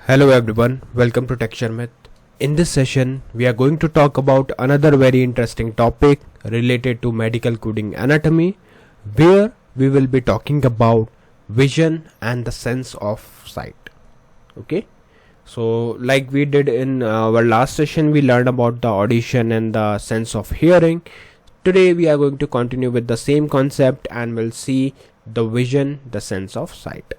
Hello everyone, welcome to Sharmit. In this session, we are going to talk about another very interesting topic related to medical coding anatomy, where we will be talking about vision and the sense of sight. Okay, so like we did in our last session, we learned about the audition and the sense of hearing. Today we are going to continue with the same concept and we'll see the vision, the sense of sight.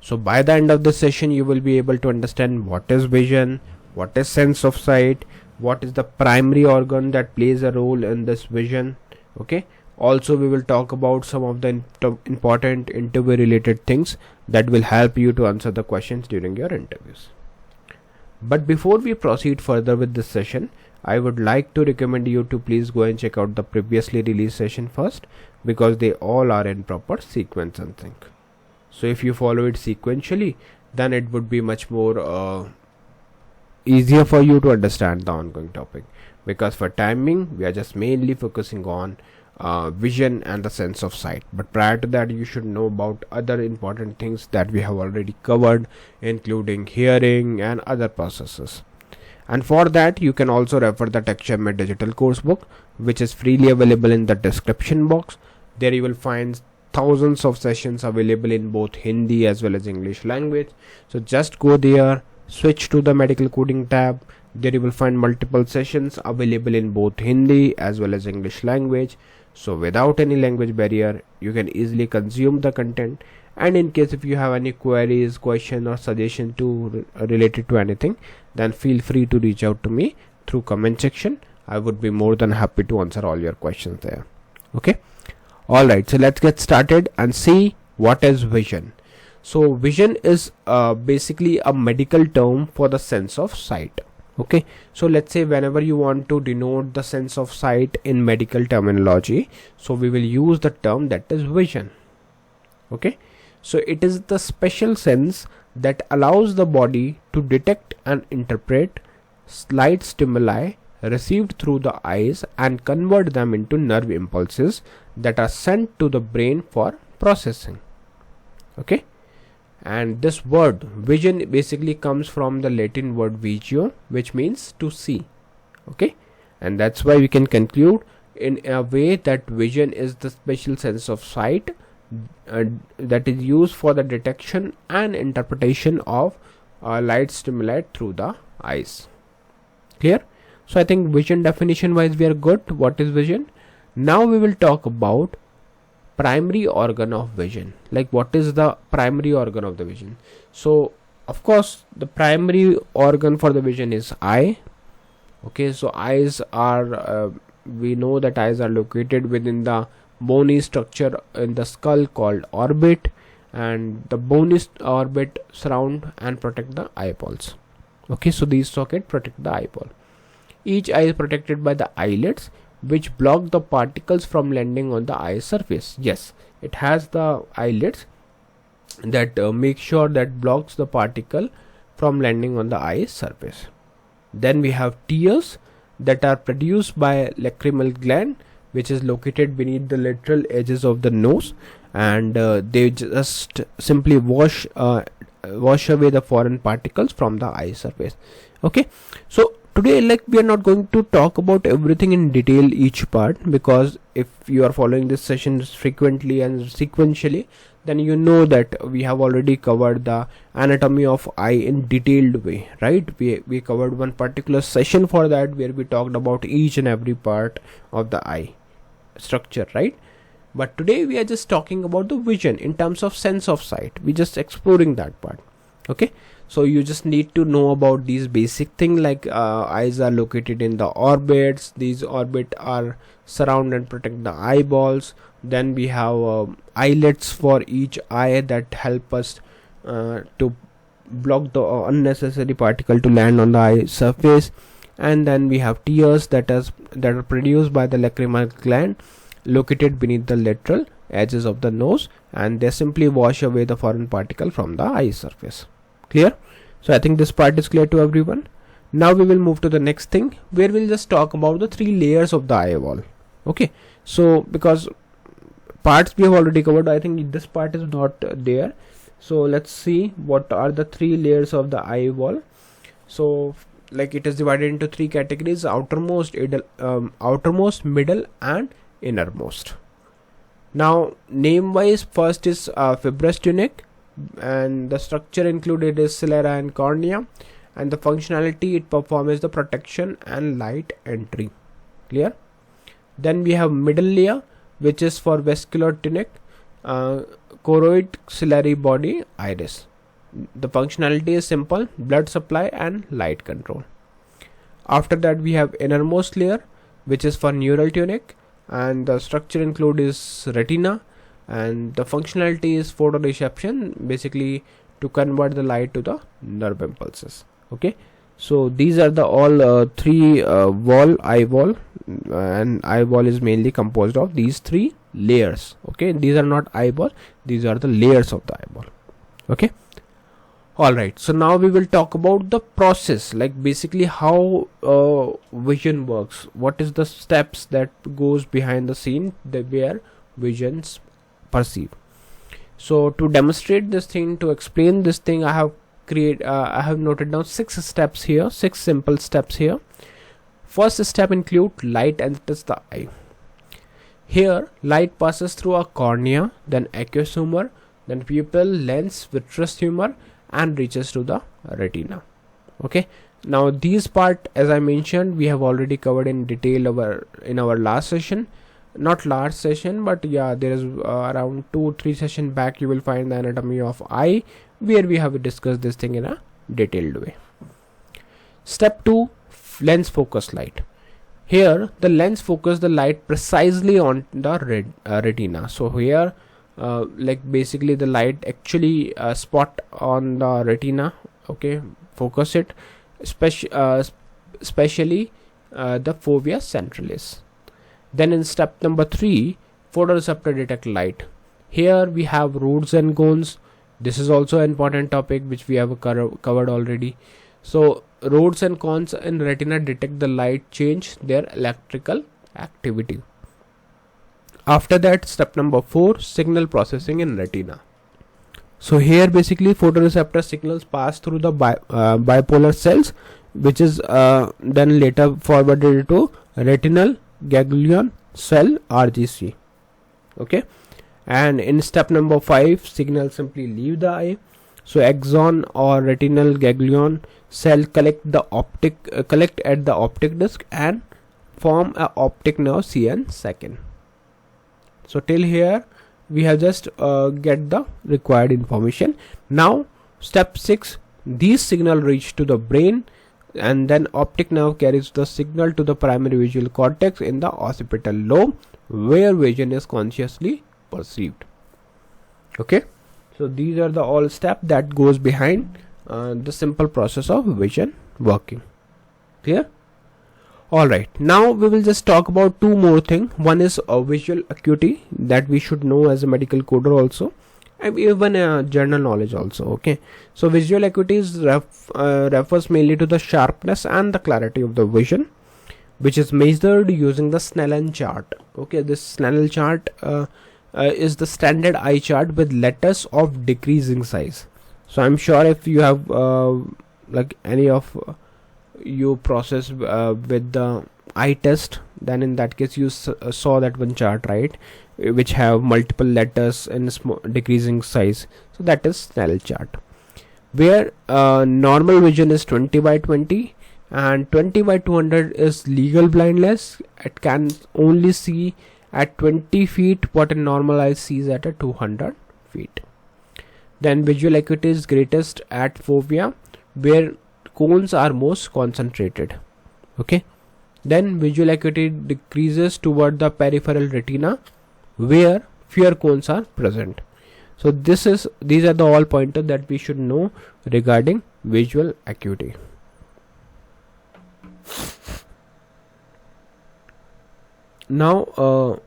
So by the end of the session, you will be able to understand what is vision, what is sense of sight, what is the primary organ that plays a role in this vision. Okay. Also, we will talk about some of the important interview related things that will help you to answer the questions during your interviews. But before we proceed further with this session, I would like to recommend you to please go and check out the previously released session first, because they all are in proper sequence and sync. So if you follow it sequentially, then it would be much more easier for you to understand the ongoing topic, because for timing we are just mainly focusing on vision and the sense of sight. But prior to that, you should know about other important things that we have already covered, including hearing and other processes. And for that, you can also refer the Sharmit digital course book, which is freely available in the description box. There you will find thousands of sessions available in both Hindi as well as English language. So just go there, switch to the medical coding tab. There you will find multiple sessions available in both Hindi as well as English language. So without any language barrier, you can easily consume the content. And in case if you have any queries, question or suggestion to related to anything, then feel free to reach out to me through comment section. I would be more than happy to answer all your questions there. Okay. Alright, so let's get started and see what is vision. So vision is basically a medical term for the sense of sight. Okay, so let's say whenever you want to denote the sense of sight in medical terminology, so we will use the term that is vision. Okay, so it is the special sense that allows the body to detect and interpret light stimuli received through the eyes and convert them into nerve impulses that are sent to the brain for processing. Okay, and this word vision basically comes from the Latin word vigio, which means to see. Okay, and that's why we can conclude in a way that vision is the special sense of sight that is used for the detection and interpretation of light stimuli through the eyes. Clear? So I think vision definition wise we are good. What is vision? Now we will talk about primary organ of vision. Like what is the primary organ of the vision? So of course the primary organ for the vision is eye. Okay, so eyes are we know that eyes are located within the bony structure in the skull called orbit, and the bony orbit surround and protect the eyeballs. Okay, so these sockets protect the eyeball. Each eye is protected by the eyelids, which block the particles from landing on the eye surface. Yes, it has the eyelids that make sure that blocks the particle from landing on the eye surface. Then we have tears that are produced by lacrimal gland, which is located beneath the lateral edges of the nose, and they just simply wash away the foreign particles from the eye surface. Okay, so today, like, we are not going to talk about everything in detail, each part, because if you are following this session frequently and sequentially, then you know that we have already covered the anatomy of eye in detailed way, right? We covered one particular session for that, where we talked about each and every part of the eye structure, right? But today we are just talking about the vision in terms of sense of sight. We just exploring that part. Okay, so you just need to know about these basic things, like eyes are located in the orbits. These orbits are surround and protect the eyeballs. Then we have eyelids for each eye that help us to block the unnecessary particle to land on the eye surface. And then we have tears that are produced by the lacrimal gland located beneath the lateral edges of the nose, and they simply wash away the foreign particle from the eye surface. Clear? So I think this part is clear to everyone. Now we will move to the next thing, where we'll just talk about the 3 layers of the eye wall. Okay, so because parts we have already covered, I think this part is not there. So let's see what are the three layers of the eye wall. So like it is divided into three categories: outermost, outermost, middle, and innermost. Now name wise, first is fibrous tunic, and the structure included is sclera and cornea, and the functionality it performs the protection and light entry. Clear? Then we have middle layer, which is for vascular tunic, choroid, ciliary body, iris. The functionality is simple: blood supply and light control. After that we have innermost layer, which is for neural tunic, and the structure include is retina, and the functionality is photoreception, basically to convert the light to the nerve impulses. Okay, so these are the all three eye wall, and eye wall is mainly composed of these three layers. Okay, these are not eyeball, these are the layers of the eyeball. Okay, alright, so now we will talk about the process, like basically how vision works. What is the steps that goes behind the scene where visions perceive. So to demonstrate this thing, to explain this thing, I have noted down 6 steps here, 6 simple steps here. First step include light enters the eye. Here light passes through a cornea, then aqueous humor, then pupil, lens, vitreous humor, and reaches to the retina. Okay, now these part, as I mentioned, we have already covered in detail in our last session. Not last session, but yeah, there is around 2-3 session back you will find the anatomy of eye, where we have discussed this thing in a detailed way. Step 2, lens focus light. Here the lens focus the light precisely on the retina. So here like basically the light actually spot on the retina. Okay, focus it, especially the fovea centralis. Then in step number 3, photoreceptor detect light. Here we have rods and cones. This is also an important topic which we have covered already. So rods and cones in retina detect the light, change their electrical activity. After that, step number 4, signal processing in retina. So here basically photoreceptor signals pass through the bipolar cells, which is then later forwarded to retinal ganglion cell, RGC. Okay, and in step number 5, signals simply leave the eye. So axon or retinal ganglion cell collect at the optic disc and form a optic nerve CN second. So till here we have just get the required information. Now step 6, these signal reach to the brain, and then optic nerve carries the signal to the primary visual cortex in the occipital lobe, where vision is consciously perceived. Okay, so these are the all steps that goes behind the simple process of vision working. Clear? Alright, now we will just talk about 2 more things. One is visual acuity, that we should know as a medical coder also, and even general knowledge also. Okay, so visual acuity refers mainly to the sharpness and the clarity of the vision, which is measured using the Snellen chart. Okay, this Snellen chart is the standard eye chart with letters of decreasing size. So I'm sure if you have like any of you process with the eye test, then in that case you saw that one chart, right, which have multiple letters in decreasing size. So that is Snellen chart, where normal vision is 20/20 and 20/200 is legal blindness. It can only see at 20 feet what a normal eye sees at a 200 feet. Then visual acuity is greatest at fovea, where cones are most concentrated. Okay, then visual acuity decreases toward the peripheral retina, where fewer cones are present. So these are the all pointers that we should know regarding visual acuity. Now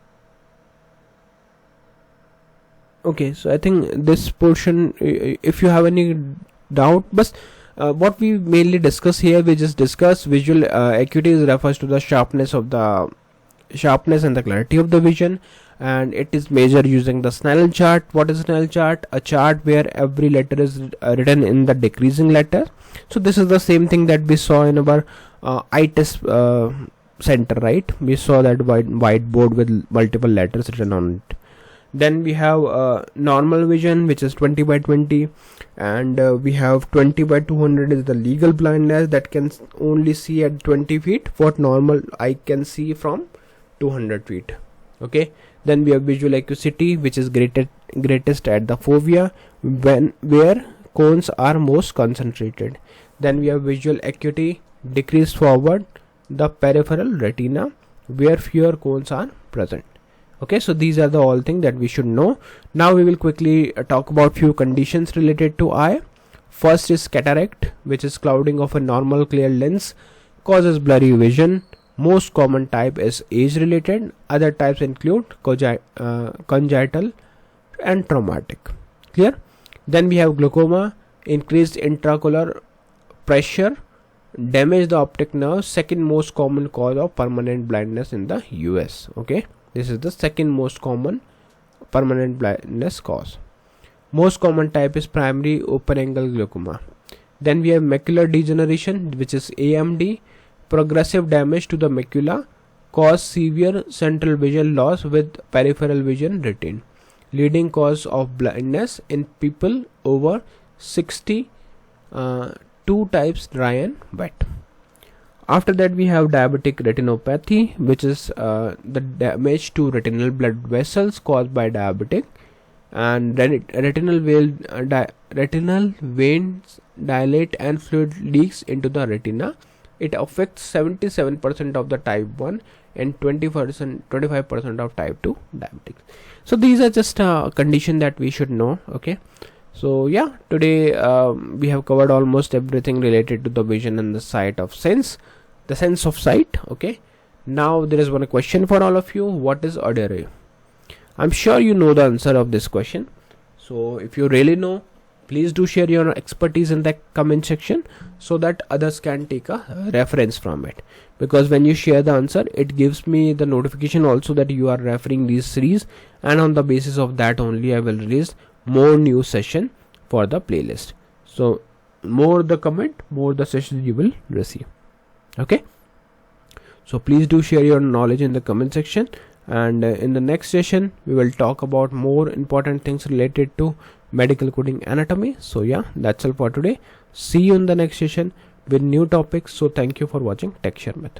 okay, so I think this portion, if you have any doubt, but what we mainly discuss here, we just discuss visual acuity refers to the sharpness and the clarity of the vision, and it is measured using the Snellen chart. What is Snellen chart? A chart where every letter is written in the decreasing letter. So this is the same thing that we saw in our eye test center, right? We saw that whiteboard with multiple letters written on it. Then we have normal vision, which is 20 by 20, and we have 20 by 200 is the legal blindness, that can only see at 20 feet what normal eye can see from 200 feet. Okay. Then we have visual acuity, which is greatest at the fovea, where cones are most concentrated. Then we have visual acuity decreased forward the peripheral retina, where fewer cones are present. Okay, so these are the all things that we should know. Now we will quickly talk about few conditions related to eye. First is cataract, which is clouding of a normal clear lens, causes blurry vision. Most common type is age related. Other types include congenital and traumatic. Clear? Then we have glaucoma, increased intraocular pressure, damage the optic nerve, second most common cause of permanent blindness in the US. Okay, this is the second most common permanent blindness cause. Most common type is primary open angle glaucoma. Then we have macular degeneration, which is AMD, progressive damage to the macula, cause severe central vision loss with peripheral vision retained, leading cause of blindness in people over 60, two types, dry and wet. After that we have diabetic retinopathy, which is the damage to retinal blood vessels caused by diabetic, and retinal veins dilate and fluid leaks into the retina. It affects 77% of the type 1 and 25% of type 2 diabetics. So these are just a condition that we should know. Okay, so yeah, today we have covered almost everything related to the vision and the sight of sense, the sense of sight. Okay, now there is one question for all of you. What is Uvea? I'm sure you know the answer of this question. So if you really know, please do share your expertise in the comment section so that others can take a reference from it. Because when you share the answer, it gives me the notification also that you are referring these series, and on the basis of that only I will release more new session for the playlist. So more the comment, more the sessions you will receive. Okay, so please do share your knowledge in the comment section, and in the next session we will talk about more important things related to medical coding anatomy. So yeah, that's all for today. See you in the next session with new topics. So thank you for watching Tech Sharmit.